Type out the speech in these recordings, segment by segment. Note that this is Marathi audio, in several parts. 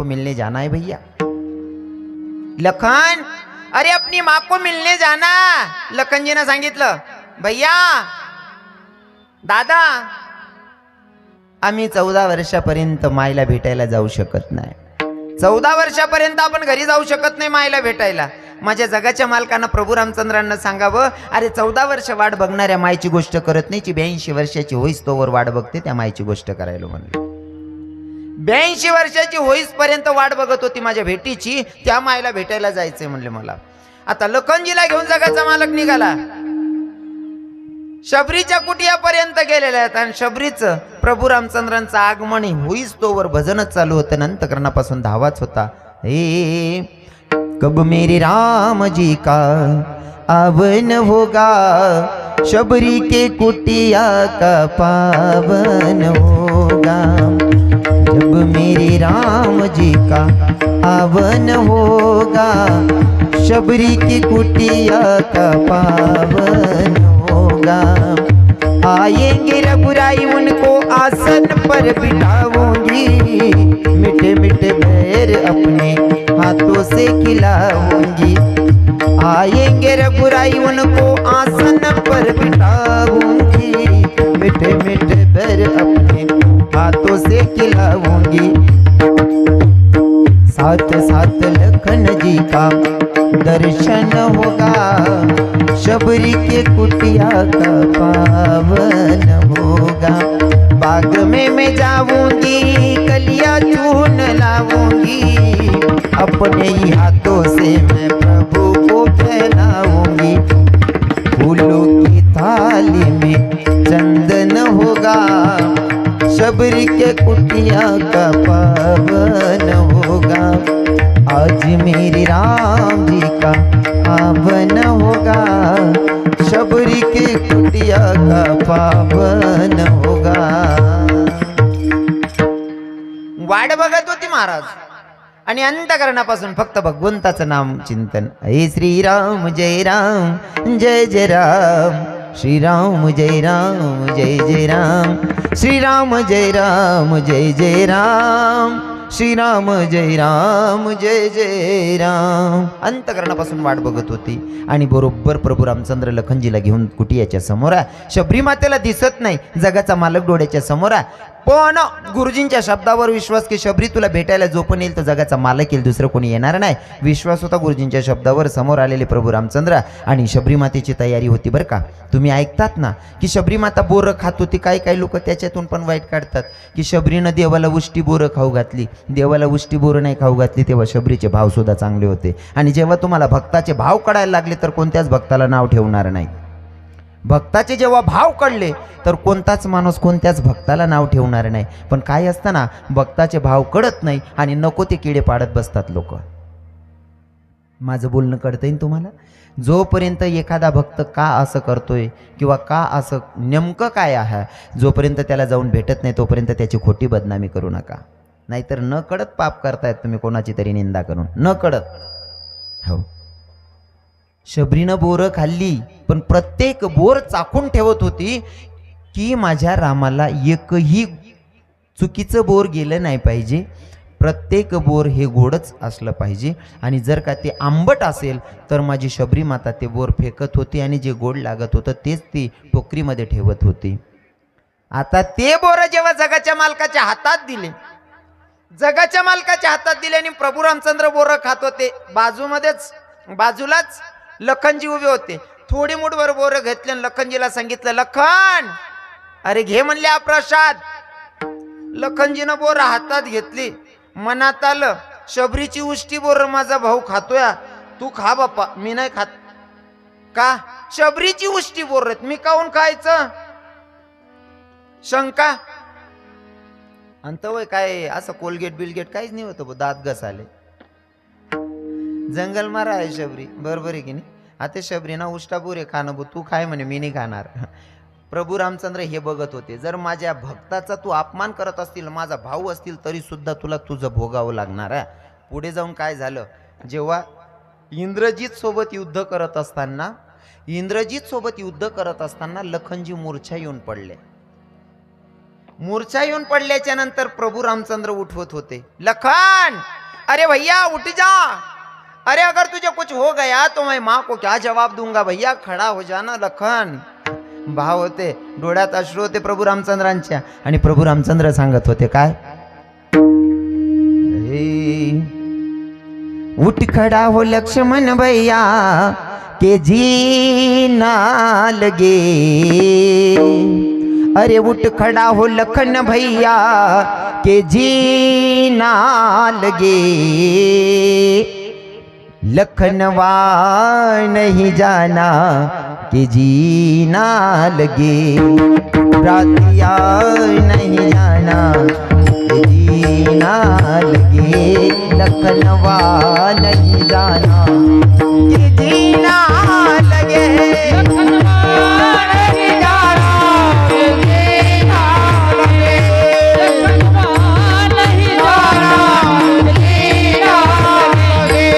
को मिलने जाना है भैया। लखन, अरे अपनी माँ को मिलने जाना। लखनजीने सांगितलं, भैया दादा आम्ही 14 वर्षापर्यंत मायला भेटायला जाऊ शकत नाही। 14 वर्षापर्यंत आपण घरी जाऊ शकत नाही मायला भेटायला। माझ्या जगाच्या मालकांना प्रभू रामचंद्रांना सांगावं, अरे 14 वर्ष वाट बघणाऱ्या मायची गोष्ट करत नाही, 82 वर्षाची होईस तोवर वाट बघते त्या मायची गोष्ट करायला म्हणलं। 82 वर्षाची होईस पर्यंत वाट बघत होती माझ्या भेटीची, त्या मायला भेटायला जायचंय म्हणले मला। आता लखनजीला घेऊन जगाचा मालक निघाला, शबरीच्या कुटियापर्यंत गेलेल्या आहेत आणि शबरीचं प्रभू रामचंद्रांचं आगमन होईस तोवर भजनच चालू होतं, अंतःकरणापासून धावाच होता। हे कब मेरे राम जी का आवन होगा, शबरी के कुटिया का पावन होगा। जब मेरे राम जी का आवन होगा, शबरी की कुटिया का पावन होगा। आएंगे रघुराई उनको आसन पर बिठाऊंगी, मीठे मीठे बैर अपने हाथों से खिलाऊंगी। आएंगे रघुराई उनको आसन पर बिठाऊंगी, मीठे मीठे बैर अपने हाथों से खिलाऊंगी। साथ साथ लखन जी का दर्शन होगा, शबरी के कुटिया का पावन होगा। बाग में मैं जाऊंगी, कलिया चून लाऊंगी, अपने ही हाथों से मैं प्रभु को पहनाऊंगी। फूलों की थाली में चंदन होगा, शबरी के कुटिया का पावन होगा। आज मेरे राम जी का आवन होगा, शबरी के कुटिया का पावन होगा। वाट बघत होती महाराज आणि अंतःकरणापासून फक्त भगवंताचं नाम चिंतन। हे श्रीराम जय राम जय जय राम, श्रीराम जय राम जय जय राम, श्रीराम जय राम जय जय राम, श्रीराम जय राम जय जय राम। अंतःकरणापासून वाट बघत होती आणि बरोबर प्रभू रामचंद्र लखनजीला घेऊन कुटियाच्या समोर, शबरी मातेला दिसत नाही, जगाचा मालक डोळ्याच्या समोर, पण गुरुजींच्या शब्दावर विश्वास की शबरी तुला भेटायला जो पण येईल तो जगाचा मालक येईल, दुसरं कोणी येणार नाही, विश्वास होता गुरुजींच्या शब्दावर। समोर आलेले प्रभू रामचंद्र आणि शबरी मातेची तयारी होती बरं का। तुम्ही ऐकतात ना की शबरी माता बोरं खात होती, काही काही लोक त्याच्यातून पण वाईट काढतात की शबरीनं देवाला उष्टी बोरं खाऊ घातली। देवाला उष्टी बोरं नाही खाऊ घातली तेव्हा शबरीचे भाव सुद्धा चांगले होते, आणि जेव्हा तुम्हाला भक्ताचे भाव कळायला लागले तर कोणत्याच भक्ताला नाव ठेवणार नाही। भक्ताचे जेव्हा भाव कळले तर कोणताच माणूस कोणत्याच भक्ताला नाव ठेवणार नाही। पण काय असतं ना, भक्ताचे भाव कळत नाही आणि नको ते किडे पाडत बसतात लोक। माझं बोलणं कळतंय ना तुम्हाला? जोपर्यंत एखादा भक्त का असं करतोय किंवा का असं नेमकं काय आहे, जोपर्यंत त्याला जाऊन भेटत नाही तोपर्यंत त्याची खोटी बदनामी करू नका, नाहीतर न कळत पाप करतायत तुम्ही कोणाची तरी निंदा करून, न कळत। हो, शबरीनं बोरं खाल्ली पण प्रत्येक बोर चाखून ठेवत होती की माझ्या रामाला एकही चुकीचं बोर गेलं नाही पाहिजे, प्रत्येक बोर हे गोडच असलं पाहिजे, आणि जर का ते आंबट असेल तर माझी शबरी माता ते बोर फेकत होती आणि जे गोड लागत होतं तेच ती टोकरीमध्ये ठेवत होती। आता ते बोर जेव्हा जगाच्या मालकाच्या हातात दिले, जगाच्या मालकाच्या हातात दिले आणि प्रभू रामचंद्र बोरं खात होते, बाजूलाच लखनजी उभे होते। थोडी मुठभर बोरं घेतले आणि लखनजीला सांगितलं, लखन अरे घे म्हणले हा प्रसाद। लखनजीनं बोरं हातात घेतली, मनात आलं शबरीची उष्टी बोरं माझा भाऊ खातोय, तू खा बाप्पा, मी नाही खात। का? शबरीची उष्टी बोरं मी काऊन खायचं? शंका अंतवय काय असं कोलगेट बिलगेट काहीच नाही होतं, दात घसाले जंगल मारा आहे शबरी, बरोबर आहे की नाही? आता शबरीना उष्टा बोरे खाणं तू खाय म्हणे, मी नाही खाणार। प्रभू रामचंद्र हे बघत होते, जर माझ्या भक्ताचा तू अपमान करत असतील, माझा भाऊ असतील, तरी सुद्धा तुला तुझं भोगावं लागणार आहे। पुढे जाऊन काय झालं, जेव्हा इंद्रजित सोबत युद्ध करत असताना लखनजी मूर्छा येऊन पडले। मूर्छा येऊन पडल्याच्या नंतर प्रभू रामचंद्र उठवत होते, लखन अरे भैया उठ जा, अरे अगर तुझे कुछ हो गया तो मैं माँ को क्या जवाब दूंगा, भैया खड़ा हो जाना लखन. भाव होते, डोळ्यात अश्रू होते प्रभू रामचंद्रांच्या. आणि प्रभू रामचंद्र सांगत होते काय, उठ खड़ा हो लक्ष्मण भैया के जीना लगे, अरे उठ खड़ा हो लखन भैया के जीना लगे, लखनवा नहीं जाना कि जीना लगे, रातिया नहीं जाना कि जीना लगे, लखनवा नहीं जाना कि जीना लगे, लखनवा नहीं जाना कि जीना लगे, लखनवा नहीं जाना कि जीना लगे.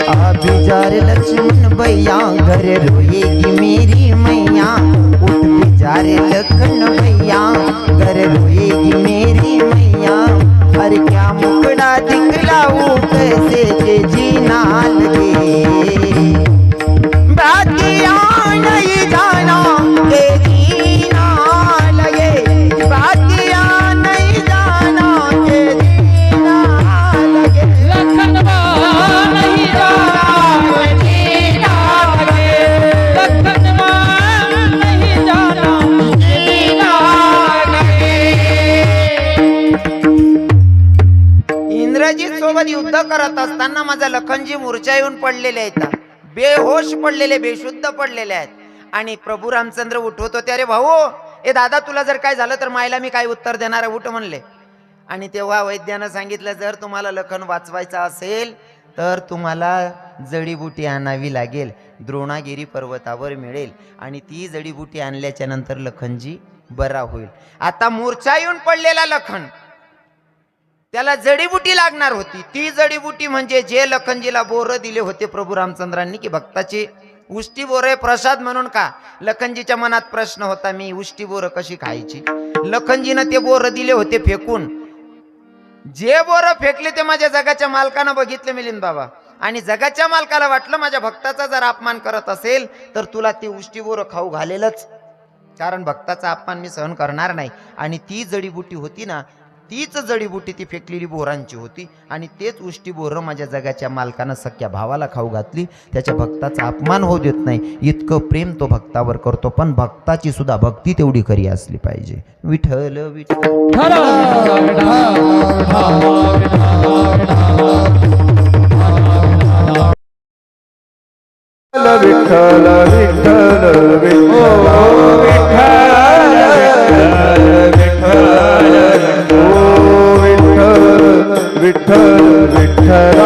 अभी जा रे लक्ष्मण भैया घर रोएगी मेरी मैया, उठ भी जा रे लखन भैया घर रोएगी मेरी मैया, अरे क्या मुखड़ा दिखलाऊं कैसे के जीना लगे, बातिया नहीं जाना के जीना लगे, बातिया नहीं जाना के जीना लगे, लखनवा नहीं जाना के जीना लगे, लखनवा नहीं जाना के जीना लगे. इंद्रजीत सोबत युद्ध करत असताना माझा लखनजी मूर्छा येऊन पडलेले आहेत, बेहोश पडलेले, बेशुद्ध पडलेले आहेत. आणि प्रभू रामचंद्र उठवत होते, अरे भाऊ ए दादा तुला जर काय झालं तर मायला मी काय उत्तर देणार आहे, उठ म्हणले. आणि तेव्हा वैद्यानं सांगितलं, जर तुम्हाला लखन वाचवायचा असेल तर तुम्हाला जडीबुटी आणावी लागेल, द्रोणागिरी पर्वतावर मिळेल, आणि ती जडीबुटी आणल्याच्या नंतर लखनजी बरा होईल. आता मूर्छा येऊन पडलेला लखन, त्याला जडीबुटी लागणार होती. ती जडीबुटी म्हणजे जे लखनजीला बोरं दिले होते प्रभू रामचंद्रांनी, की भक्ताची उष्टी बोरं प्रसाद म्हणून का. लखनजीच्या मनात प्रश्न होता, मी उष्टी बोरं कशी खायची. लखनजीनं ते बोरं दिले होते फेकून. जे बोरं फेकले ते माझ्या जगाच्या मालकानं बघितले मिलिंद बाबा, आणि जगाच्या मालकाला वाटलं माझ्या भक्ताचा जर अपमान करत असेल तर तुला ती उष्टी बोरं खाऊ घालेलच, कारण भक्ताचा अपमान मी सहन करणार नाही. आणि ती जडीबुटी होती ना, तीच जडीबुटी ती फेकलेली बोरांची होती, आणि तेच उष्टी बोरं माझ्या जगाच्या मालकानं सख्या भावाला खाऊ घातली. त्याच्या भक्ताचा अपमान होऊ देत नाही, इतकं प्रेम तो भक्तावर करतो. पण भक्ताची सुद्धा भक्ती तेवढी खरी असली पाहिजे. विठ्ठल विठ्ठल विठ्ठल विठ्ठल विठ्ठल विठ्ठल विठ्ठल विठ्ठल